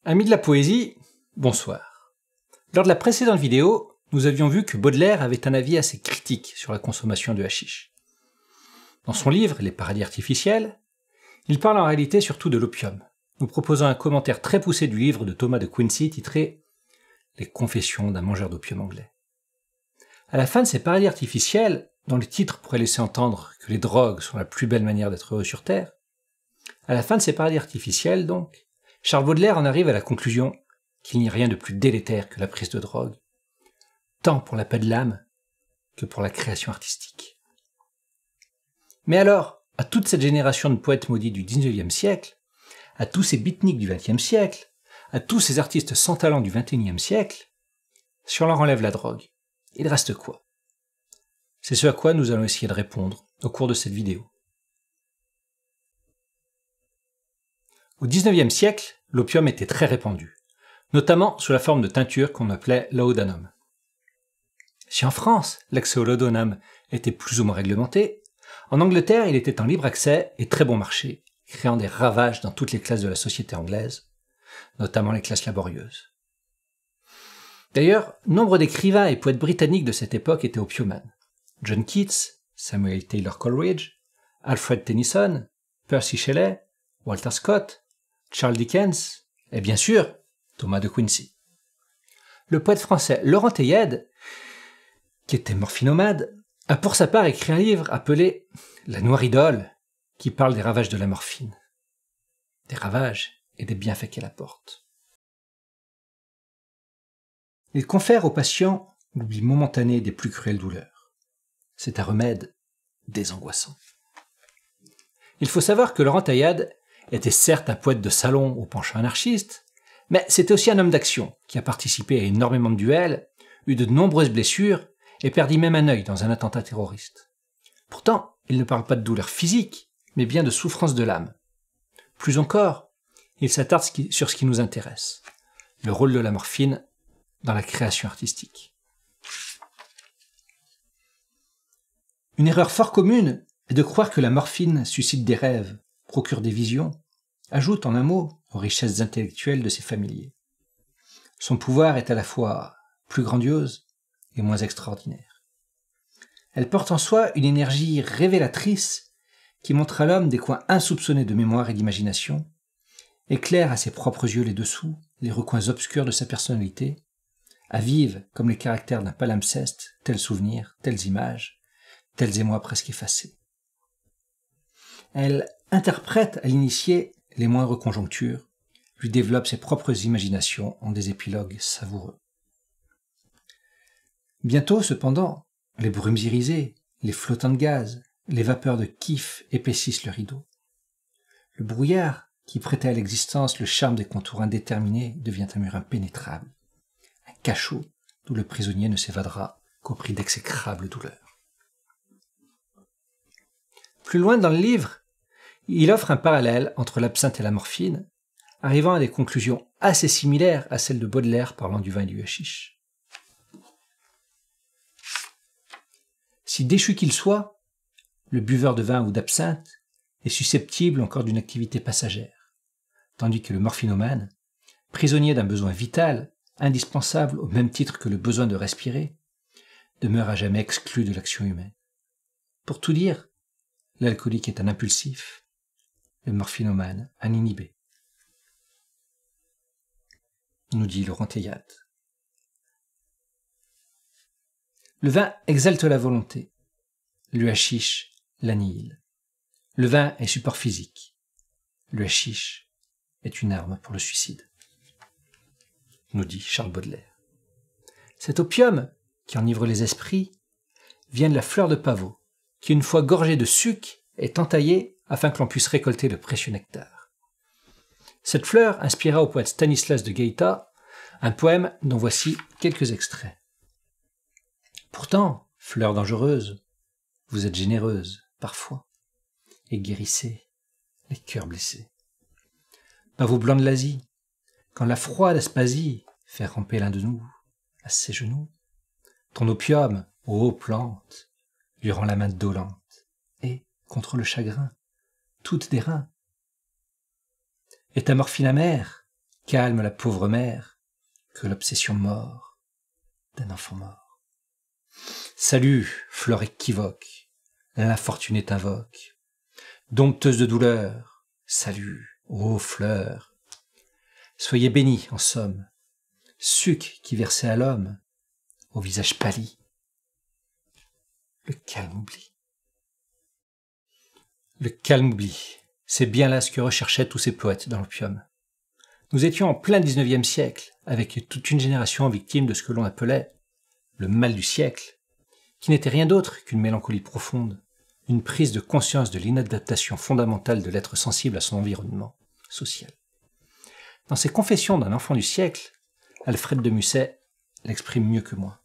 Amis de la poésie, bonsoir. Lors de la précédente vidéo, nous avions vu que Baudelaire avait un avis assez critique sur la consommation de hashish. Dans son livre « Les paradis artificiels », il parle en réalité surtout de l'opium, nous proposant un commentaire très poussé du livre de Thomas de Quincey titré « Les confessions d'un mangeur d'opium anglais ». À la fin de ces paradis artificiels, dont le titre pourrait laisser entendre que les drogues sont la plus belle manière d'être heureux sur Terre, à la fin de ces paradis artificiels, donc, Charles Baudelaire en arrive à la conclusion qu'il n'y a rien de plus délétère que la prise de drogue, tant pour la paix de l'âme que pour la création artistique. Mais alors, à toute cette génération de poètes maudits du XIXe siècle, à tous ces beatniks du XXe siècle, à tous ces artistes sans talent du XXIe siècle, si on leur enlève la drogue, il reste quoi? C'est ce à quoi nous allons essayer de répondre au cours de cette vidéo. Au XIXe siècle, l'opium était très répandu, notamment sous la forme de teinture qu'on appelait laudanum. Si en France, l'accès au laudanum était plus ou moins réglementé, en Angleterre il était en libre accès et très bon marché, créant des ravages dans toutes les classes de la société anglaise, notamment les classes laborieuses. D'ailleurs, nombre d'écrivains et poètes britanniques de cette époque étaient opiomanes. John Keats, Samuel Taylor Coleridge, Alfred Tennyson, Percy Shelley, Walter Scott, Charles Dickens, et bien sûr, Thomas de Quincey. Le poète français Laurent Théiède, qui était morphinomade, a pour sa part écrit un livre appelé « La noire idole » qui parle des ravages de la morphine. Des ravages et des bienfaits qu'elle apporte. Il confère aux patients l'oubli momentané des plus cruelles douleurs. C'est un remède désangoissant. Il faut savoir que Laurent Théiède était certes un poète de salon au penchant anarchiste, mais c'était aussi un homme d'action qui a participé à énormément de duels, eu de nombreuses blessures et perdit même un œil dans un attentat terroriste. Pourtant, il ne parle pas de douleur physique, mais bien de souffrance de l'âme. Plus encore, il s'attarde sur ce qui nous intéresse, le rôle de la morphine dans la création artistique. Une erreur fort commune est de croire que la morphine suscite des rêves, procure des visions, ajoute en un mot aux richesses intellectuelles de ses familiers. Son pouvoir est à la fois plus grandiose et moins extraordinaire. Elle porte en soi une énergie révélatrice qui montre à l'homme des coins insoupçonnés de mémoire et d'imagination, éclaire à ses propres yeux les dessous, les recoins obscurs de sa personnalité, avive comme les caractères d'un palimpseste, tels souvenirs, telles images, tels émois presque effacés. Elle interprète à l'initié les moindres conjonctures, lui développe ses propres imaginations en des épilogues savoureux. Bientôt, cependant, les brumes irisées, les flottants de gaz, les vapeurs de kiff épaississent le rideau. Le brouillard, qui prêtait à l'existence le charme des contours indéterminés, devient un mur impénétrable, un cachot d'où le prisonnier ne s'évadera qu'au prix d'exécrables douleurs. Plus loin dans le livre, il offre un parallèle entre l'absinthe et la morphine, arrivant à des conclusions assez similaires à celles de Baudelaire parlant du vin et du hashish. Si déchu qu'il soit, le buveur de vin ou d'absinthe est susceptible encore d'une activité passagère, tandis que le morphinomane, prisonnier d'un besoin vital, indispensable au même titre que le besoin de respirer, demeure à jamais exclu de l'action humaine. Pour tout dire, l'alcoolique est un impulsif, le morphinomane un inhibé, nous dit Laurent Théiède. Le vin exalte la volonté, le hashish l'annihile. Le vin est support physique, le hashish est une arme pour le suicide, nous dit Charles Baudelaire. Cet opium qui enivre les esprits vient de la fleur de pavot, qui une fois gorgée de suc est entaillée afin que l'on puisse récolter le précieux nectar. Cette fleur inspira au poète Stanislas de Gaïta un poème dont voici quelques extraits. Pourtant, fleur dangereuse, vous êtes généreuse, parfois, et guérissez les cœurs blessés. Pavot blanc de l'Asie, quand la froide aspasie fait ramper l'un de nous à ses genoux, ton opium, ô plante, lui rend la main dolente, et, contre le chagrin, toute d'airain. Et ta morphine amère, calme la pauvre mère que l'obsession mort d'un enfant mort. Salut, fleur équivoque, l'infortuné t'invoque, dompteuse de douleur, salut, ô fleur. Soyez bénis, en somme, suc qui versait à l'homme, au visage pâli, le calme oubli. Le calme oubli, c'est bien là ce que recherchaient tous ces poètes dans l'opium. Nous étions en plein 19e siècle, avec toute une génération victime de ce que l'on appelait le mal du siècle, qui n'était rien d'autre qu'une mélancolie profonde, une prise de conscience de l'inadaptation fondamentale de l'être sensible à son environnement social. Dans ses confessions d'un enfant du siècle, Alfred de Musset l'exprime mieux que moi.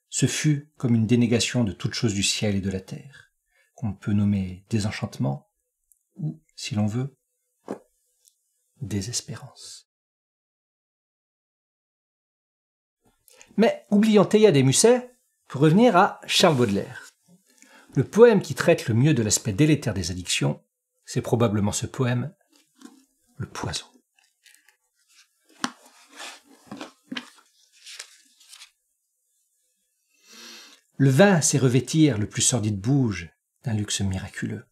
Ce fut comme une dénégation de toute chose du ciel et de la terre, qu'on peut nommer désenchantement, ou, si l'on veut, désespérance. Mais oublions Théiade et Musset pour revenir à Charles Baudelaire. Le poème qui traite le mieux de l'aspect délétère des addictions, c'est probablement ce poème, Le Poison. Le vin sait revêtir le plus sordide bouge d'un luxe miraculeux,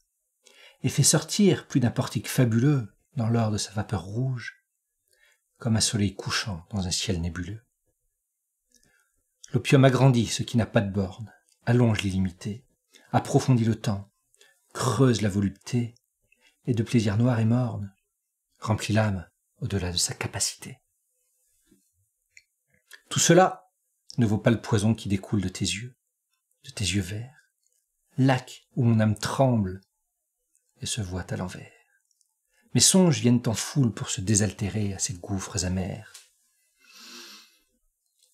et fait sortir plus d'un portique fabuleux dans l'or de sa vapeur rouge, comme un soleil couchant dans un ciel nébuleux. L'opium agrandit ce qui n'a pas de borne, allonge l'illimité, approfondit le temps, creuse la volupté, et de plaisir noir et morne, remplit l'âme au-delà de sa capacité. Tout cela ne vaut pas le poison qui découle de tes yeux verts, lac où mon âme tremble et se voit à l'envers. Mes songes viennent en foule pour se désaltérer à ces gouffres amers.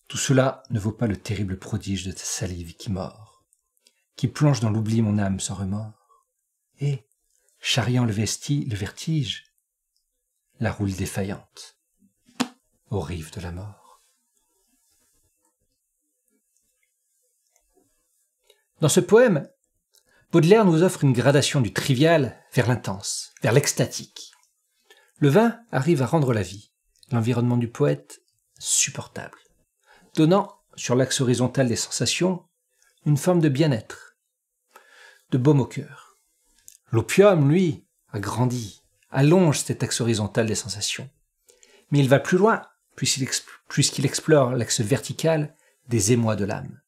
Tout cela ne vaut pas le terrible prodige de ta salive qui mord, qui plonge dans l'oubli mon âme sans remords, et, charriant le vertige, la roule défaillante aux rives de la mort. Dans ce poème, Baudelaire nous offre une gradation du trivial vers l'intense, vers l'extatique. Le vin arrive à rendre la vie, l'environnement du poète, supportable, donnant, sur l'axe horizontal des sensations, une forme de bien-être, de baume au cœur. L'opium, lui, agrandit, allonge cet axe horizontal des sensations. Mais il va plus loin, puisqu'il explore l'axe vertical des émois de l'âme.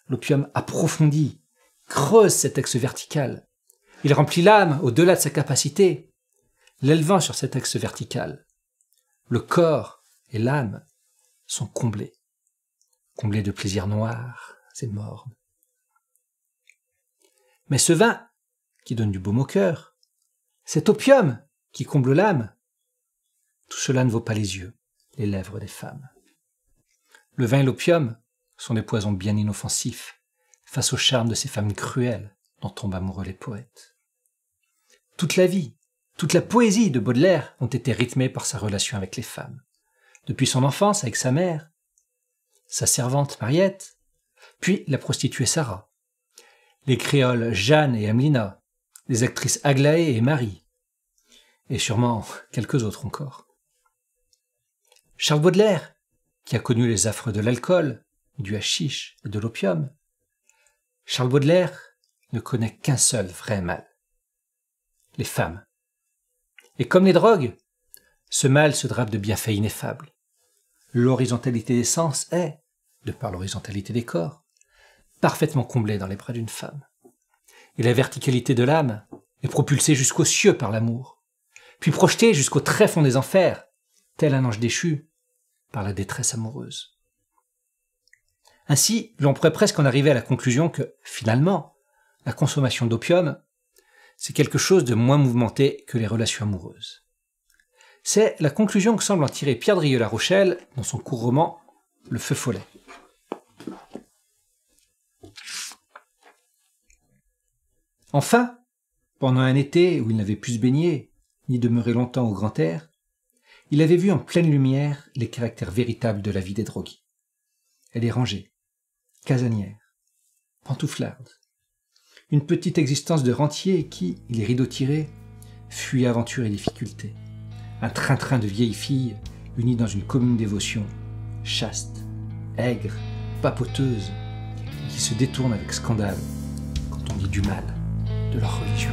L'opium approfondit, creuse cet axe vertical. Il remplit l'âme au-delà de sa capacité, l'élevant sur cet axe vertical. Le corps et l'âme sont comblés de plaisirs noirs et mornes. Mais ce vin, qui donne du baume au cœur, cet opium qui comble l'âme, tout cela ne vaut pas les yeux, les lèvres des femmes. Le vin et l'opium sont des poisons bien inoffensifs face au charme de ces femmes cruelles dont tombent amoureux les poètes. Toute la vie, toute la poésie de Baudelaire ont été rythmées par sa relation avec les femmes. Depuis son enfance avec sa mère, sa servante Mariette, puis la prostituée Sarah, les créoles Jeanne et Amelina, les actrices Aglaé et Marie, et sûrement quelques autres encore. Charles Baudelaire, qui a connu les affres de l'alcool, du hashish et de l'opium, Charles Baudelaire ne connaît qu'un seul vrai mal, les femmes. Et comme les drogues, ce mal se drape de bienfaits ineffables. L'horizontalité des sens est, de par l'horizontalité des corps, parfaitement comblée dans les bras d'une femme. Et la verticalité de l'âme est propulsée jusqu'aux cieux par l'amour, puis projetée jusqu'au tréfonds des enfers, tel un ange déchu par la détresse amoureuse. Ainsi, l'on pourrait presque en arriver à la conclusion que, finalement, la consommation d'opium, c'est quelque chose de moins mouvementé que les relations amoureuses. C'est la conclusion que semble en tirer Pierre Drieux-La Rochelle dans son court roman « Le feu follet ». Enfin, pendant un été où il n'avait pu se baigner, ni demeurer longtemps au grand air, il avait vu en pleine lumière les caractères véritables de la vie des drogués. Elle est rangée, casanière, pantouflarde. Une petite existence de rentier qui, les rideaux tirés, fuit aventure et difficulté, un train-train de vieilles filles unies dans une commune dévotion, chaste, aigre, papoteuse, et qui se détournent avec scandale quand on dit du mal de leur religion.